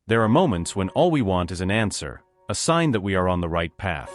There are moments when all we want is an answer, a sign that we are on the right path.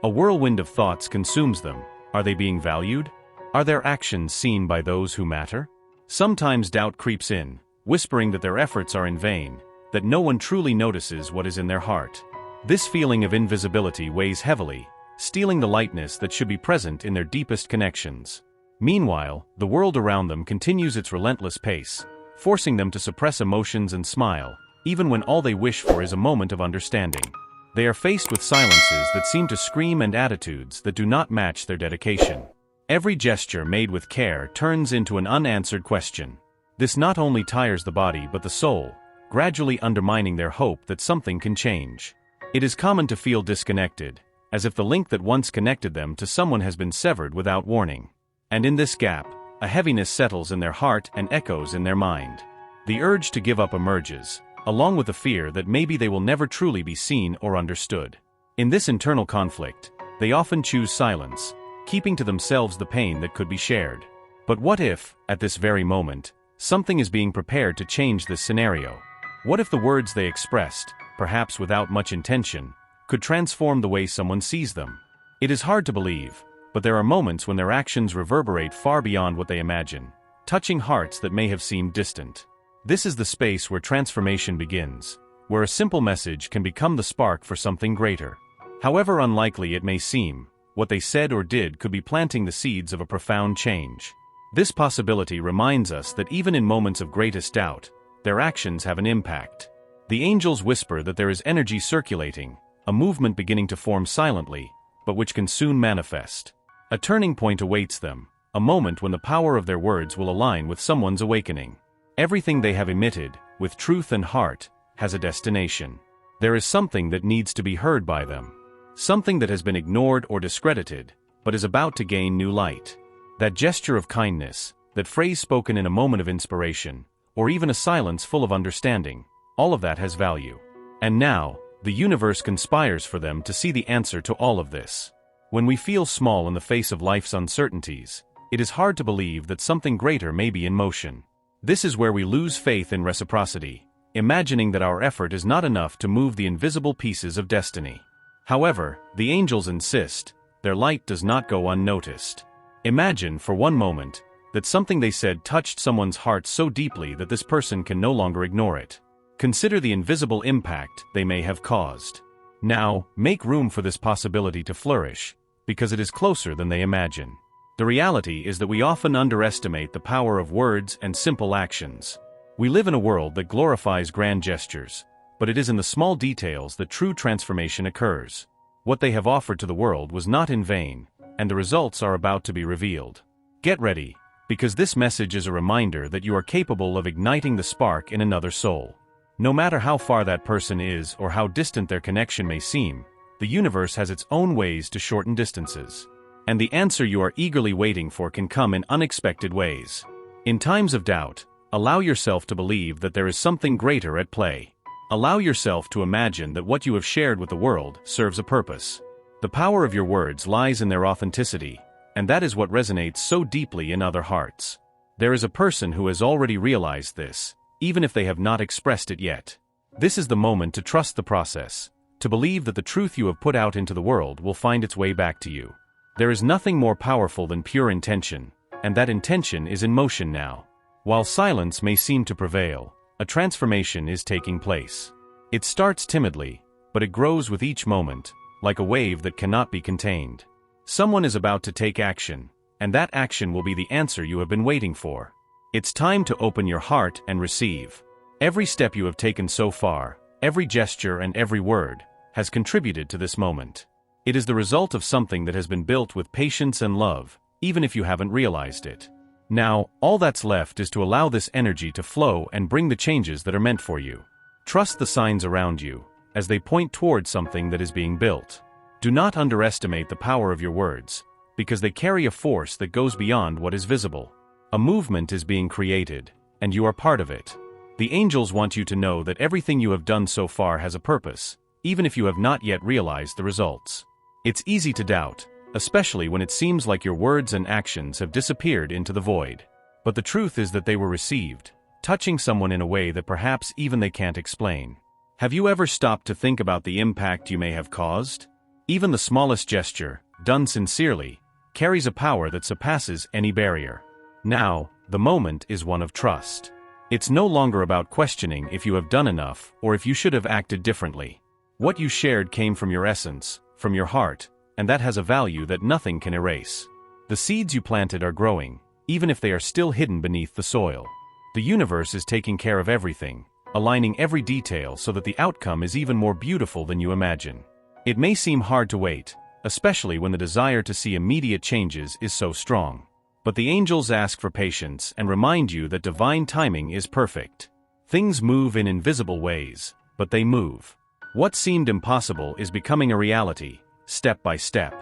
A whirlwind of thoughts consumes them. Are they being valued? Are their actions seen by those who matter? Sometimes doubt creeps in, whispering that their efforts are in vain, that no one truly notices what is in their heart. This feeling of invisibility weighs heavily, stealing the lightness that should be present in their deepest connections. Meanwhile, the world around them continues its relentless pace, forcing them to suppress emotions and smile, even when all they wish for is a moment of understanding. They are faced with silences that seem to scream and attitudes that do not match their dedication. Every gesture made with care turns into an unanswered question. This not only tires the body but the soul, gradually undermining their hope that something can change. It is common to feel disconnected, as if the link that once connected them to someone has been severed without warning. And in this gap, a heaviness settles in their heart and echoes in their mind. The urge to give up emerges, along with the fear that maybe they will never truly be seen or understood. In this internal conflict, they often choose silence, keeping to themselves the pain that could be shared. But what if, at this very moment, something is being prepared to change this scenario? What if the words they expressed, perhaps without much intention, could transform the way someone sees them? It is hard to believe, but there are moments when their actions reverberate far beyond what they imagine, touching hearts that may have seemed distant. This is the space where transformation begins, where a simple message can become the spark for something greater. However unlikely it may seem, what they said or did could be planting the seeds of a profound change. This possibility reminds us that even in moments of greatest doubt, their actions have an impact. The angels whisper that there is energy circulating, a movement beginning to form silently, but which can soon manifest. A turning point awaits them, a moment when the power of their words will align with someone's awakening. Everything they have emitted, with truth and heart, has a destination. There is something that needs to be heard by them. Something that has been ignored or discredited, but is about to gain new light. That gesture of kindness, that phrase spoken in a moment of inspiration, or even a silence full of understanding, all of that has value. And now, the universe conspires for them to see the answer to all of this. When we feel small in the face of life's uncertainties, it is hard to believe that something greater may be in motion. This is where we lose faith in reciprocity, imagining that our effort is not enough to move the invisible pieces of destiny. However, the angels insist, their light does not go unnoticed. Imagine, for one moment, that something they said touched someone's heart so deeply that this person can no longer ignore it. Consider the invisible impact they may have caused. Now, make room for this possibility to flourish, because it is closer than they imagine. The reality is that we often underestimate the power of words and simple actions. We live in a world that glorifies grand gestures, but it is in the small details that true transformation occurs. What they have offered to the world was not in vain, and the results are about to be revealed. Get ready, because this message is a reminder that you are capable of igniting the spark in another soul. No matter how far that person is or how distant their connection may seem, the universe has its own ways to shorten distances. And the answer you are eagerly waiting for can come in unexpected ways. In times of doubt, allow yourself to believe that there is something greater at play. Allow yourself to imagine that what you have shared with the world serves a purpose. The power of your words lies in their authenticity, and that is what resonates so deeply in other hearts. There is a person who has already realized this, even if they have not expressed it yet. This is the moment to trust the process, to believe that the truth you have put out into the world will find its way back to you. There is nothing more powerful than pure intention, and that intention is in motion now. While silence may seem to prevail, a transformation is taking place. It starts timidly, but it grows with each moment, like a wave that cannot be contained. Someone is about to take action, and that action will be the answer you have been waiting for. It's time to open your heart and receive. Every step you have taken so far, every gesture and every word, has contributed to this moment. It is the result of something that has been built with patience and love, even if you haven't realized it. Now, all that's left is to allow this energy to flow and bring the changes that are meant for you. Trust the signs around you, as they point toward something that is being built. Do not underestimate the power of your words, because they carry a force that goes beyond what is visible. A movement is being created, and you are part of it. The angels want you to know that everything you have done so far has a purpose, even if you have not yet realized the results. It's easy to doubt, especially when it seems like your words and actions have disappeared into the void. But the truth is that they were received, touching someone in a way that perhaps even they can't explain. Have you ever stopped to think about the impact you may have caused? Even the smallest gesture, done sincerely, carries a power that surpasses any barrier. Now, the moment is one of trust. It's no longer about questioning if you have done enough or if you should have acted differently. What you shared came from your essence, from your heart, and that has a value that nothing can erase. The seeds you planted are growing, even if they are still hidden beneath the soil. The universe is taking care of everything, aligning every detail so that the outcome is even more beautiful than you imagine. It may seem hard to wait, especially when the desire to see immediate changes is so strong. But the angels ask for patience and remind you that divine timing is perfect. Things move in invisible ways, but they move. What seemed impossible is becoming a reality, step by step.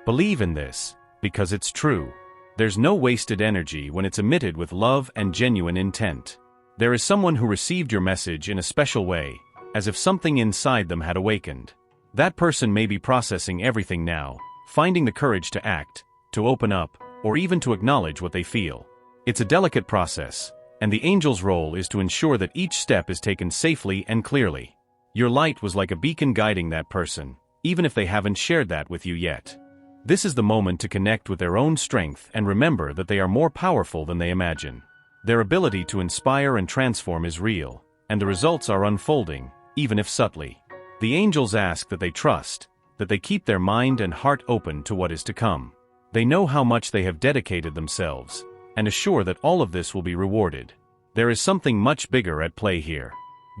Believe in this, because it's true. There's no wasted energy when it's emitted with love and genuine intent. There is someone who received your message in a special way, as if something inside them had awakened. That person may be processing everything now, finding the courage to act, to open up, or even to acknowledge what they feel. It's a delicate process, and the angel's role is to ensure that each step is taken safely and clearly. Your light was like a beacon guiding that person, even if they haven't shared that with you yet. This is the moment to connect with their own strength and remember that they are more powerful than they imagine. Their ability to inspire and transform is real, and the results are unfolding, even if subtly. The angels ask that they trust, that they keep their mind and heart open to what is to come. They know how much they have dedicated themselves, and assure that all of this will be rewarded. There is something much bigger at play here.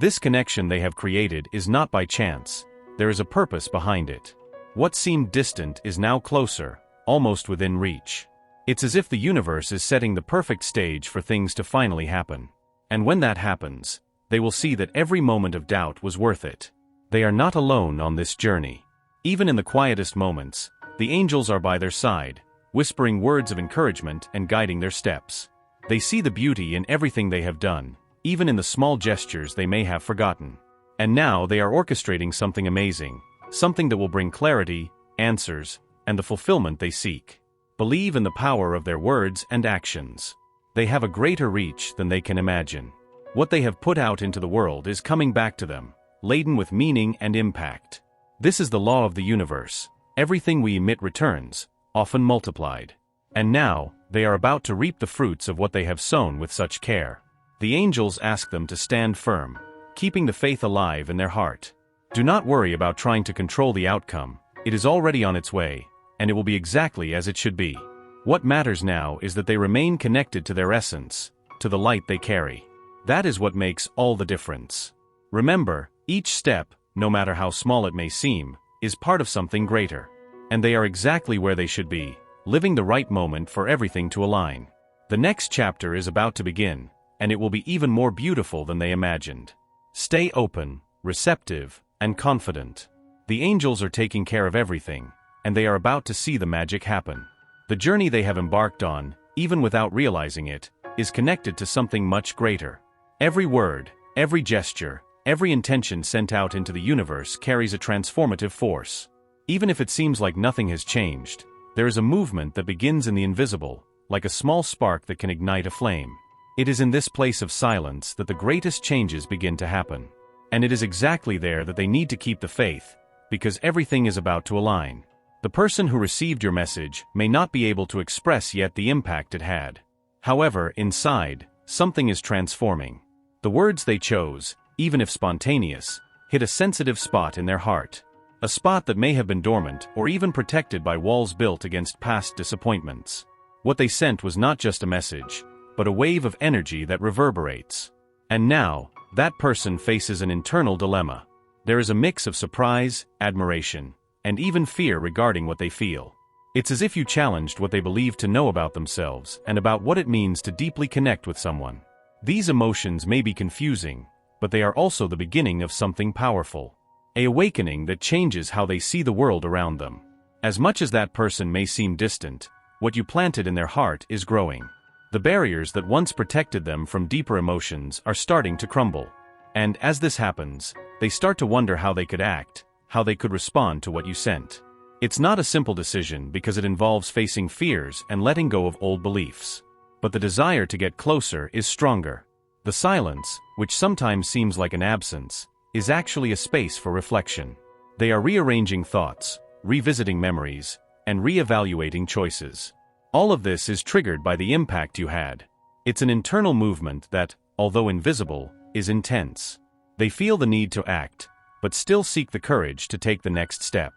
This connection they have created is not by chance. There is a purpose behind it. What seemed distant is now closer, almost within reach. It's as if the universe is setting the perfect stage for things to finally happen. And when that happens, they will see that every moment of doubt was worth it. They are not alone on this journey. Even in the quietest moments, the angels are by their side, whispering words of encouragement and guiding their steps. They see the beauty in everything they have done, even in the small gestures they may have forgotten. And now they are orchestrating something amazing, something that will bring clarity, answers, and the fulfillment they seek. Believe in the power of their words and actions. They have a greater reach than they can imagine. What they have put out into the world is coming back to them, laden with meaning and impact. This is the law of the universe. Everything we emit returns, often multiplied. And now, they are about to reap the fruits of what they have sown with such care. The angels ask them to stand firm, keeping the faith alive in their heart. Do not worry about trying to control the outcome. It is already on its way, and it will be exactly as it should be. What matters now is that they remain connected to their essence, to the light they carry. That is what makes all the difference. Remember, each step, no matter how small it may seem, is part of something greater. And they are exactly where they should be, living the right moment for everything to align. The next chapter is about to begin, and it will be even more beautiful than they imagined. Stay open, receptive, and confident. The angels are taking care of everything, and they are about to see the magic happen. The journey they have embarked on, even without realizing it, is connected to something much greater. Every word, every gesture, every intention sent out into the universe carries a transformative force. Even if it seems like nothing has changed, there is a movement that begins in the invisible, like a small spark that can ignite a flame. It is in this place of silence that the greatest changes begin to happen. And it is exactly there that they need to keep the faith, because everything is about to align. The person who received your message may not be able to express yet the impact it had. However, inside, something is transforming. The words they chose, even if spontaneous, hit a sensitive spot in their heart. A spot that may have been dormant or even protected by walls built against past disappointments. What they sent was not just a message, but a wave of energy that reverberates. And now, that person faces an internal dilemma. There is a mix of surprise, admiration, and even fear regarding what they feel. It's as if you challenged what they believe to know about themselves and about what it means to deeply connect with someone. These emotions may be confusing, but they are also the beginning of something powerful. An awakening that changes how they see the world around them. As much as that person may seem distant, what you planted in their heart is growing. The barriers that once protected them from deeper emotions are starting to crumble. And as this happens, they start to wonder how they could act, how they could respond to what you sent. It's not a simple decision because it involves facing fears and letting go of old beliefs. But the desire to get closer is stronger. The silence, which sometimes seems like an absence, is actually a space for reflection. They are rearranging thoughts, revisiting memories, and reevaluating choices. All of this is triggered by the impact you had. It's an internal movement that, although invisible, is intense. They feel the need to act, but still seek the courage to take the next step.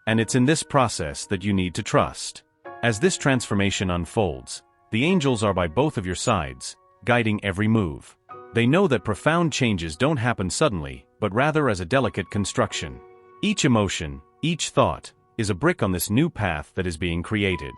And it's in this process that you need to trust. As this transformation unfolds, the angels are by both of your sides, guiding every move. They know that profound changes don't happen suddenly, but rather as a delicate construction. Each emotion, each thought, is a brick on this new path that is being created.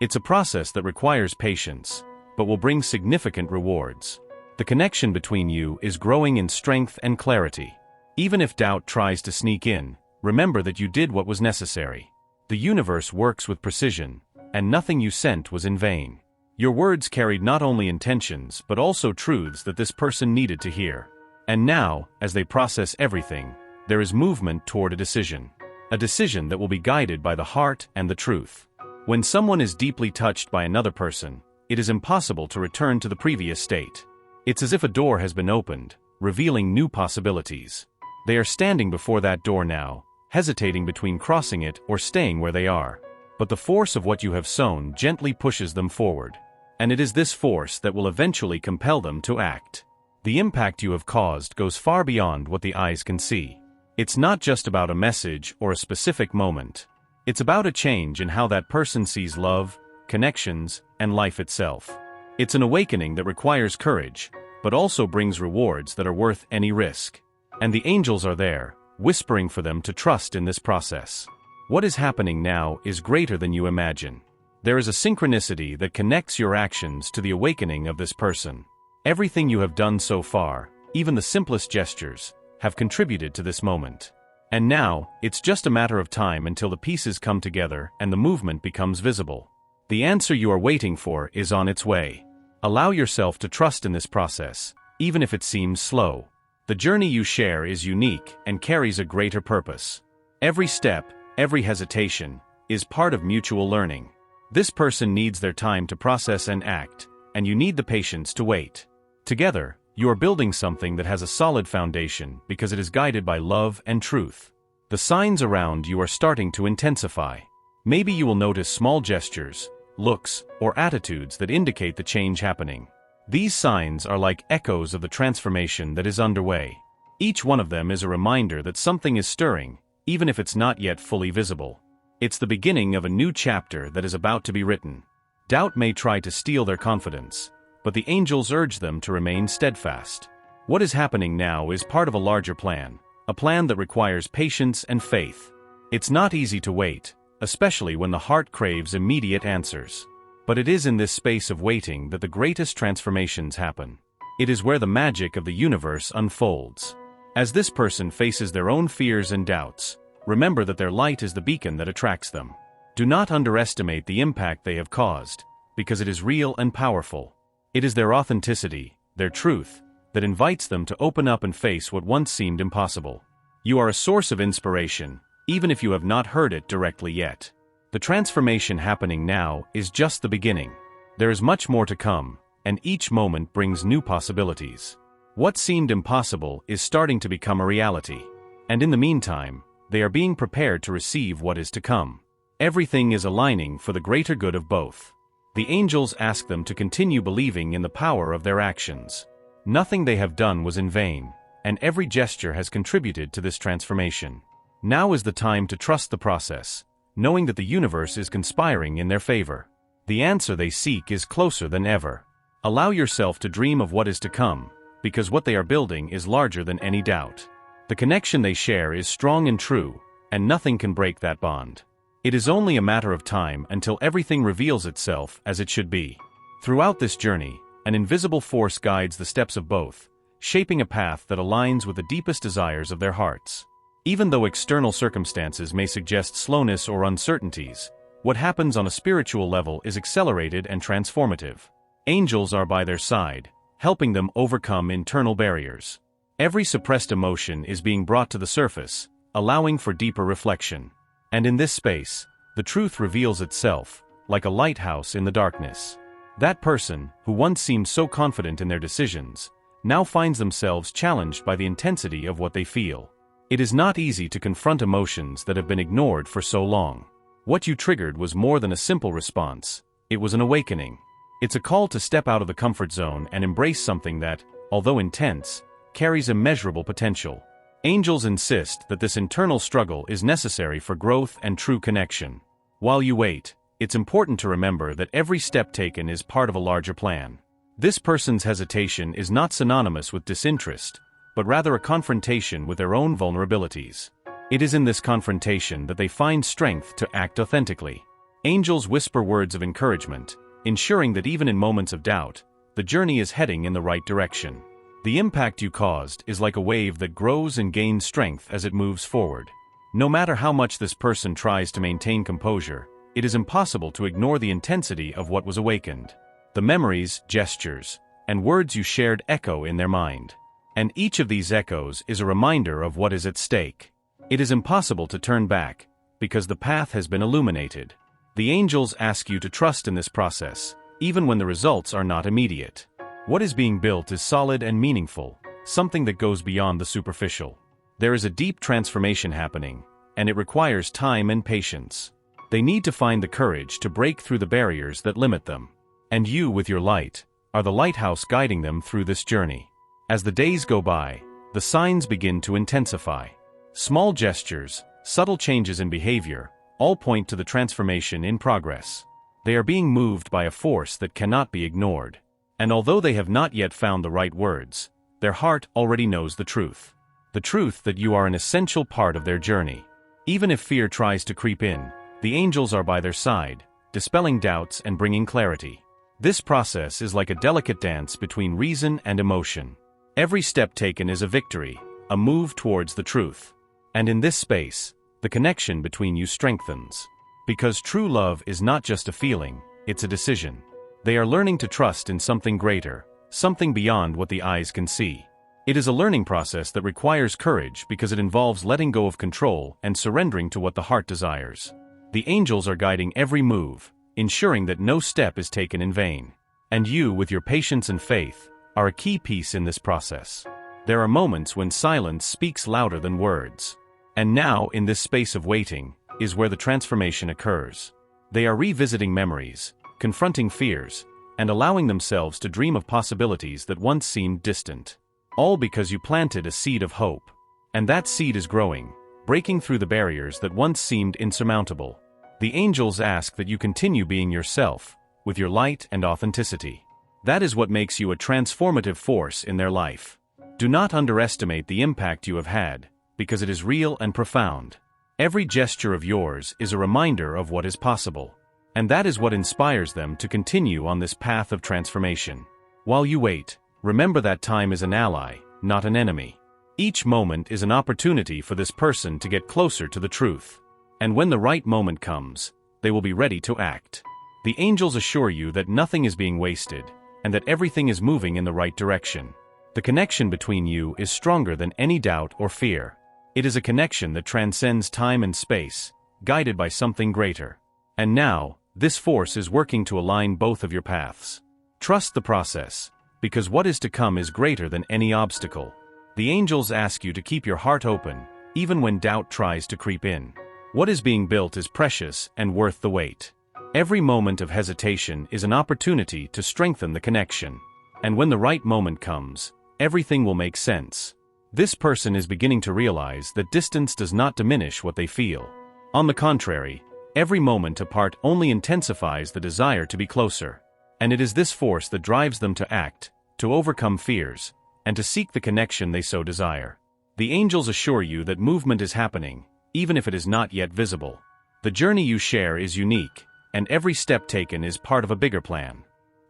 It's a process that requires patience, but will bring significant rewards. The connection between you is growing in strength and clarity. Even if doubt tries to sneak in, remember that you did what was necessary. The universe works with precision, and nothing you sent was in vain. Your words carried not only intentions but also truths that this person needed to hear. And now, as they process everything, there is movement toward a decision that will be guided by the heart and the truth. When someone is deeply touched by another person, it is impossible to return to the previous state. It's as if a door has been opened, revealing new possibilities. They are standing before that door now, hesitating between crossing it or staying where they are. But the force of what you have sown gently pushes them forward. And it is this force that will eventually compel them to act. The impact you have caused goes far beyond what the eyes can see. It's not just about a message or a specific moment. It's about a change in how that person sees love, connections, and life itself. It's an awakening that requires courage, but also brings rewards that are worth any risk. And the angels are there, whispering for them to trust in this process. What is happening now is greater than you imagine. There is a synchronicity that connects your actions to the awakening of this person. Everything you have done so far, even the simplest gestures, have contributed to this moment. And now, it's just a matter of time until the pieces come together and the movement becomes visible. The answer you are waiting for is on its way. Allow yourself to trust in this process, even if it seems slow. The journey you share is unique and carries a greater purpose. Every step, every hesitation, is part of mutual learning. This person needs their time to process and act, and you need the patience to wait. Together, you are building something that has a solid foundation because it is guided by love and truth. The signs around you are starting to intensify. Maybe you will notice small gestures, looks, or attitudes that indicate the change happening. These signs are like echoes of the transformation that is underway. Each one of them is a reminder that something is stirring, even if it's not yet fully visible. It's the beginning of a new chapter that is about to be written. Doubt may try to steal their confidence, but the angels urge them to remain steadfast. What is happening now is part of a larger plan, a plan that requires patience and faith. It's not easy to wait, especially when the heart craves immediate answers. But it is in this space of waiting that the greatest transformations happen. It is where the magic of the universe unfolds. As this person faces their own fears and doubts, remember that their light is the beacon that attracts them. Do not underestimate the impact they have caused, because it is real and powerful. It is their authenticity, their truth, that invites them to open up and face what once seemed impossible. You are a source of inspiration, even if you have not heard it directly yet. The transformation happening now is just the beginning. There is much more to come, and each moment brings new possibilities. What seemed impossible is starting to become a reality. And in the meantime, they are being prepared to receive what is to come. Everything is aligning for the greater good of both. The angels ask them to continue believing in the power of their actions. Nothing they have done was in vain, and every gesture has contributed to this transformation. Now is the time to trust the process, knowing that the universe is conspiring in their favor. The answer they seek is closer than ever. Allow yourself to dream of what is to come, because what they are building is larger than any doubt. The connection they share is strong and true, and nothing can break that bond. It is only a matter of time until everything reveals itself as it should be. Throughout this journey, an invisible force guides the steps of both, shaping a path that aligns with the deepest desires of their hearts. Even though external circumstances may suggest slowness or uncertainties, what happens on a spiritual level is accelerated and transformative. Angels are by their side, helping them overcome internal barriers. Every suppressed emotion is being brought to the surface, allowing for deeper reflection. And in this space, the truth reveals itself, like a lighthouse in the darkness. That person, who once seemed so confident in their decisions, now finds themselves challenged by the intensity of what they feel. It is not easy to confront emotions that have been ignored for so long. What you triggered was more than a simple response. It was an awakening. It's a call to step out of the comfort zone and embrace something that, although intense, carries immeasurable potential. Angels insist that this internal struggle is necessary for growth and true connection. While you wait, it's important to remember that every step taken is part of a larger plan. This person's hesitation is not synonymous with disinterest, but rather a confrontation with their own vulnerabilities. It is in this confrontation that they find strength to act authentically. Angels whisper words of encouragement, ensuring that even in moments of doubt, the journey is heading in the right direction. The impact you caused is like a wave that grows and gains strength as it moves forward. No matter how much this person tries to maintain composure, it is impossible to ignore the intensity of what was awakened. The memories, gestures, and words you shared echo in their mind. And each of these echoes is a reminder of what is at stake. It is impossible to turn back, because the path has been illuminated. The angels ask you to trust in this process, even when the results are not immediate. What is being built is solid and meaningful, something that goes beyond the superficial. There is a deep transformation happening, and it requires time and patience. They need to find the courage to break through the barriers that limit them. And you, with your light, are the lighthouse guiding them through this journey. As the days go by, the signs begin to intensify. Small gestures, subtle changes in behavior, all point to the transformation in progress. They are being moved by a force that cannot be ignored. And although they have not yet found the right words, their heart already knows the truth. The truth that you are an essential part of their journey. Even if fear tries to creep in, the angels are by their side, dispelling doubts and bringing clarity. This process is like a delicate dance between reason and emotion. Every step taken is a victory, a move towards the truth. And in this space, the connection between you strengthens. Because true love is not just a feeling, it's a decision. They are learning to trust in something greater, something beyond what the eyes can see. It is a learning process that requires courage because it involves letting go of control and surrendering to what the heart desires. The angels are guiding every move, ensuring that no step is taken in vain. And you, with your patience and faith, are a key piece in this process. There are moments when silence speaks louder than words. And now, in this space of waiting, is where the transformation occurs. They are revisiting memories, confronting fears, and allowing themselves to dream of possibilities that once seemed distant. All because you planted a seed of hope. And that seed is growing, breaking through the barriers that once seemed insurmountable. The angels ask that you continue being yourself, with your light and authenticity. That is what makes you a transformative force in their life. Do not underestimate the impact you have had, because it is real and profound. Every gesture of yours is a reminder of what is possible. And that is what inspires them to continue on this path of transformation. While you wait, remember that time is an ally, not an enemy. Each moment is an opportunity for this person to get closer to the truth. And when the right moment comes, they will be ready to act. The angels assure you that nothing is being wasted, and that everything is moving in the right direction. The connection between you is stronger than any doubt or fear. It is a connection that transcends time and space, guided by something greater. And now, this force is working to align both of your paths. Trust the process, because what is to come is greater than any obstacle. The angels ask you to keep your heart open, even when doubt tries to creep in. What is being built is precious and worth the wait. Every moment of hesitation is an opportunity to strengthen the connection. And when the right moment comes, everything will make sense. This person is beginning to realize that distance does not diminish what they feel. On the contrary, every moment apart only intensifies the desire to be closer. And it is this force that drives them to act, to overcome fears, and to seek the connection they so desire. The angels assure you that movement is happening, even if it is not yet visible. The journey you share is unique, and every step taken is part of a bigger plan.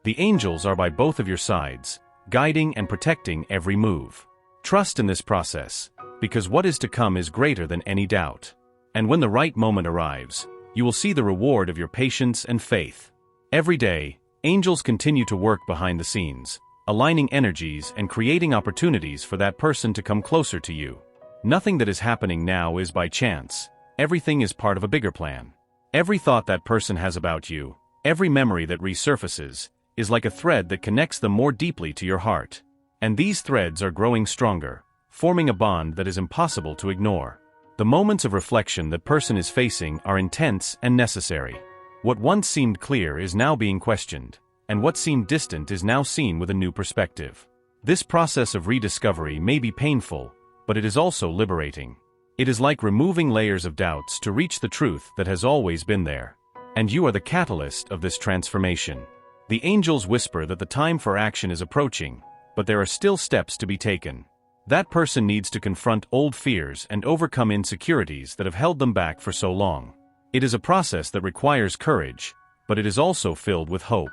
The angels are by both of your sides, guiding and protecting every move. Trust in this process, because what is to come is greater than any doubt. And when the right moment arrives, you will see the reward of your patience and faith. Every day, angels continue to work behind the scenes, aligning energies and creating opportunities for that person to come closer to you. Nothing that is happening now is by chance. Everything is part of a bigger plan. Every thought that person has about you, every memory that resurfaces, is like a thread that connects them more deeply to your heart. And these threads are growing stronger, forming a bond that is impossible to ignore. The moments of reflection that person is facing are intense and necessary. What once seemed clear is now being questioned, and what seemed distant is now seen with a new perspective. This process of rediscovery may be painful, but it is also liberating. It is like removing layers of doubts to reach the truth that has always been there. And you are the catalyst of this transformation. The angels whisper that the time for action is approaching, but there are still steps to be taken. That person needs to confront old fears and overcome insecurities that have held them back for so long. It is a process that requires courage, but it is also filled with hope.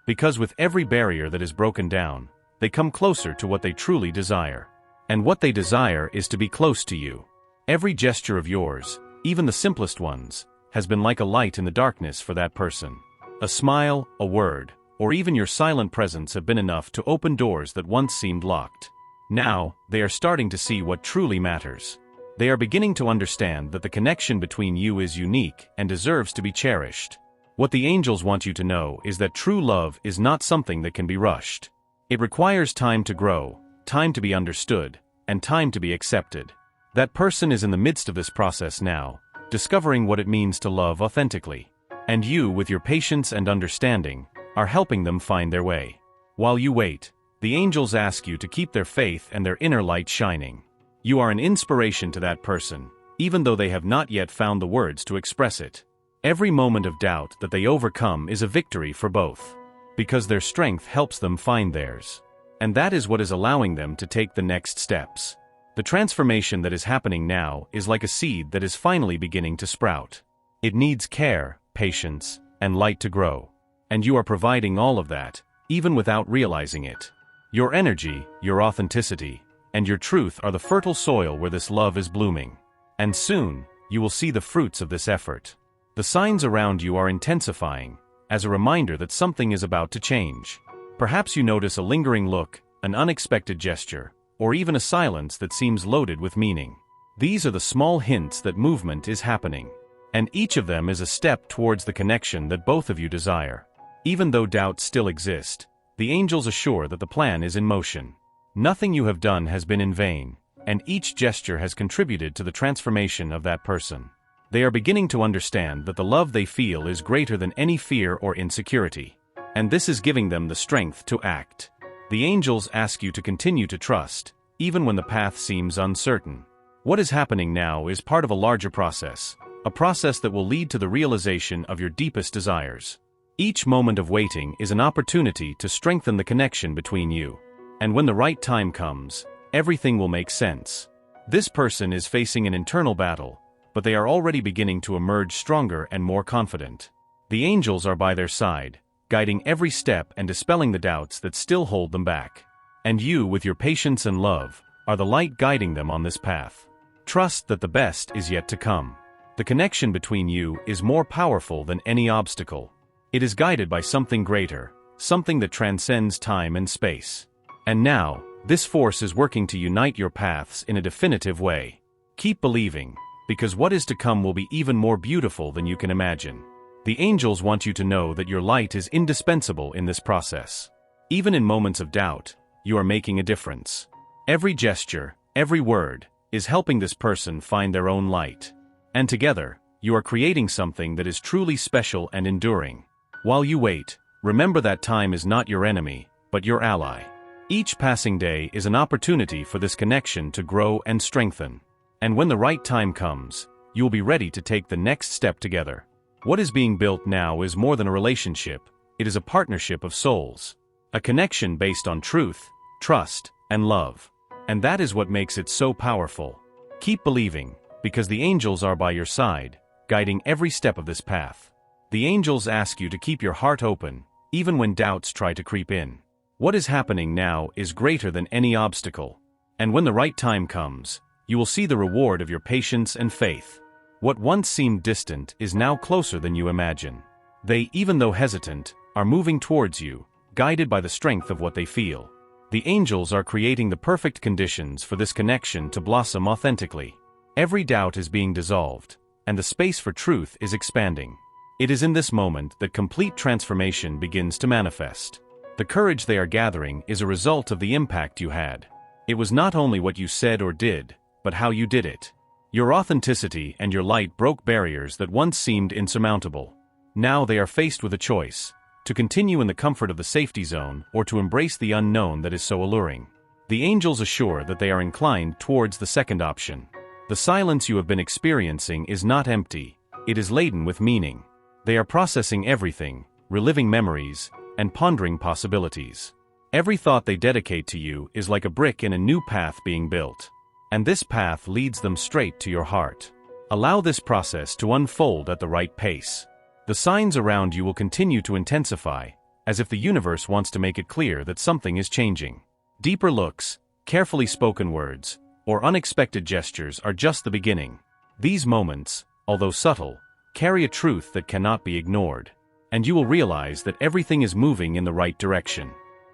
Because with every barrier that is broken down, they come closer to what they truly desire. And what they desire is to be close to you. Every gesture of yours, even the simplest ones, has been like a light in the darkness for that person. A smile, a word, or even your silent presence have been enough to open doors that once seemed locked. Now, they are starting to see what truly matters. They are beginning to understand that the connection between you is unique and deserves to be cherished. What the angels want you to know is that true love is not something that can be rushed. It requires time to grow, time to be understood, and time to be accepted. That person is in the midst of this process now, discovering what it means to love authentically. And you, with your patience and understanding, are helping them find their way. While you wait, the angels ask you to keep their faith and their inner light shining. You are an inspiration to that person, even though they have not yet found the words to express it. Every moment of doubt that they overcome is a victory for both, because their strength helps them find theirs. And that is what is allowing them to take the next steps. The transformation that is happening now is like a seed that is finally beginning to sprout. It needs care, patience, and light to grow. And you are providing all of that, even without realizing it. Your energy, your authenticity, and your truth are the fertile soil where this love is blooming. And soon, you will see the fruits of this effort. The signs around you are intensifying, as a reminder that something is about to change. Perhaps you notice a lingering look, an unexpected gesture, or even a silence that seems loaded with meaning. These are the small hints that movement is happening. And each of them is a step towards the connection that both of you desire. Even though doubts still exist, the angels assure that the plan is in motion. Nothing you have done has been in vain, and each gesture has contributed to the transformation of that person. They are beginning to understand that the love they feel is greater than any fear or insecurity. And this is giving them the strength to act. The angels ask you to continue to trust, even when the path seems uncertain. What is happening now is part of a larger process, a process that will lead to the realization of your deepest desires. Each moment of waiting is an opportunity to strengthen the connection between you. And when the right time comes, everything will make sense. This person is facing an internal battle, but they are already beginning to emerge stronger and more confident. The angels are by their side, guiding every step and dispelling the doubts that still hold them back. And you, with your patience and love, are the light guiding them on this path. Trust that the best is yet to come. The connection between you is more powerful than any obstacle. It is guided by something greater, something that transcends time and space. And now, this force is working to unite your paths in a definitive way. Keep believing, because what is to come will be even more beautiful than you can imagine. The angels want you to know that your light is indispensable in this process. Even in moments of doubt, you are making a difference. Every gesture, every word, is helping this person find their own light. And together, you are creating something that is truly special and enduring. While you wait, remember that time is not your enemy, but your ally. Each passing day is an opportunity for this connection to grow and strengthen. And when the right time comes, you will be ready to take the next step together. What is being built now is more than a relationship, it is a partnership of souls. A connection based on truth, trust, and love. And that is what makes it so powerful. Keep believing, because the angels are by your side, guiding every step of this path. The angels ask you to keep your heart open, even when doubts try to creep in. What is happening now is greater than any obstacle. And when the right time comes, you will see the reward of your patience and faith. What once seemed distant is now closer than you imagine. They, even though hesitant, are moving towards you, guided by the strength of what they feel. The angels are creating the perfect conditions for this connection to blossom authentically. Every doubt is being dissolved, and the space for truth is expanding. It is in this moment that complete transformation begins to manifest. The courage they are gathering is a result of the impact you had. It was not only what you said or did, but how you did it. Your authenticity and your light broke barriers that once seemed insurmountable. Now they are faced with a choice: to continue in the comfort of the safety zone or to embrace the unknown that is so alluring. The angels assure that they are inclined towards the second option. The silence you have been experiencing is not empty, it is laden with meaning. They are processing everything, reliving memories, and pondering possibilities. Every thought they dedicate to you is like a brick in a new path being built. And this path leads them straight to your heart. Allow this process to unfold at the right pace. The signs around you will continue to intensify, as if the universe wants to make it clear that something is changing. Deeper looks, carefully spoken words, or unexpected gestures are just the beginning. These moments, although subtle, carry a truth that cannot be ignored. And you will realize that everything is moving in the right direction.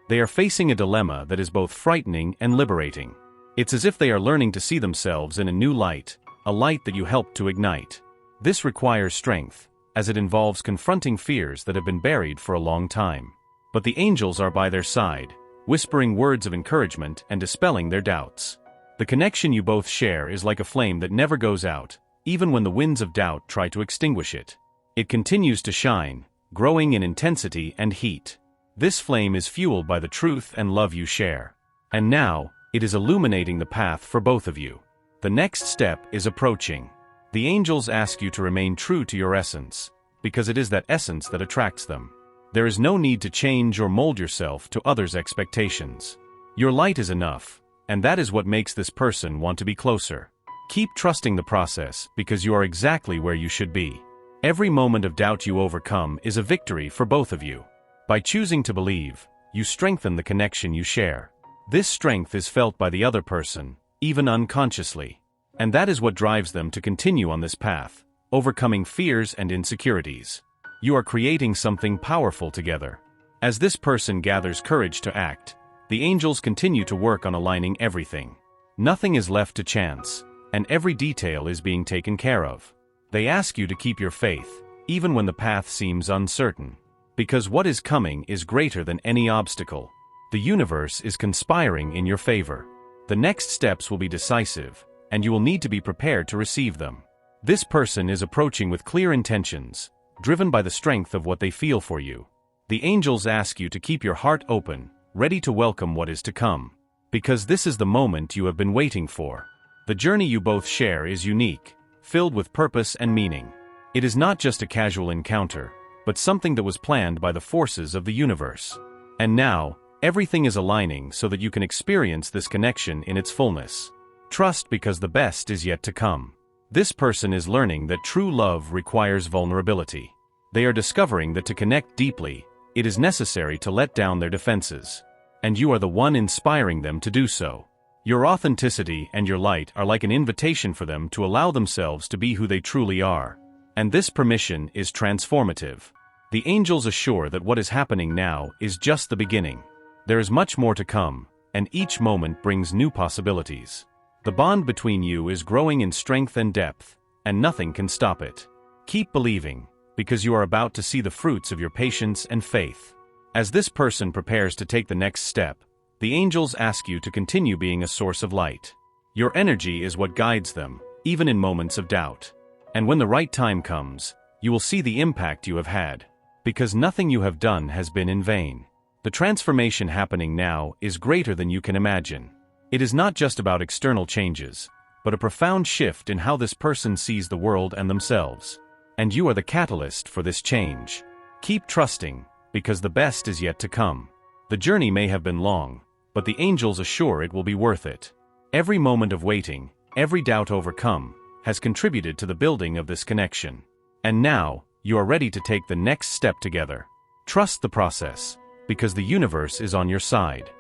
They are facing a dilemma that is both frightening and liberating. It's as if they are learning to see themselves in a new light, a light that you helped to ignite. This requires strength, as it involves confronting fears that have been buried for a long time. But the angels are by their side, whispering words of encouragement and dispelling their doubts. The connection you both share is like a flame that never goes out, even when the winds of doubt try to extinguish it. It continues to shine, growing in intensity and heat. This flame is fueled by the truth and love you share. And now, it is illuminating the path for both of you. The next step is approaching. The angels ask you to remain true to your essence, because it is that essence that attracts them. There is no need to change or mold yourself to others' expectations. Your light is enough, and that is what makes this person want to be closer. Keep trusting the process because you are exactly where you should be. Every moment of doubt you overcome is a victory for both of you. By choosing to believe, you strengthen the connection you share. This strength is felt by the other person, even unconsciously. And that is what drives them to continue on this path, overcoming fears and insecurities. You are creating something powerful together. As this person gathers courage to act, the angels continue to work on aligning everything. Nothing is left to chance, and every detail is being taken care of. They ask you to keep your faith, even when the path seems uncertain. Because what is coming is greater than any obstacle. The universe is conspiring in your favor. The next steps will be decisive, and you will need to be prepared to receive them. This person is approaching with clear intentions, driven by the strength of what they feel for you. The angels ask you to keep your heart open, ready to welcome what is to come. Because this is the moment you have been waiting for. The journey you both share is unique, filled with purpose and meaning. It is not just a casual encounter, but something that was planned by the forces of the universe. And now, everything is aligning so that you can experience this connection in its fullness. Trust because the best is yet to come. This person is learning that true love requires vulnerability. They are discovering that to connect deeply, it is necessary to let down their defenses. And you are the one inspiring them to do so. Your authenticity and your light are like an invitation for them to allow themselves to be who they truly are. And this permission is transformative. The angels assure that what is happening now is just the beginning. There is much more to come, and each moment brings new possibilities. The bond between you is growing in strength and depth, and nothing can stop it. Keep believing, because you are about to see the fruits of your patience and faith. As this person prepares to take the next step, the angels ask you to continue being a source of light. Your energy is what guides them, even in moments of doubt. And when the right time comes, you will see the impact you have had. Because nothing you have done has been in vain. The transformation happening now is greater than you can imagine. It is not just about external changes, but a profound shift in how this person sees the world and themselves. And you are the catalyst for this change. Keep trusting, because the best is yet to come. The journey may have been long, but the angels assure it will be worth it. Every moment of waiting, every doubt overcome, has contributed to the building of this connection. And now, you are ready to take the next step together. Trust the process, because the universe is on your side.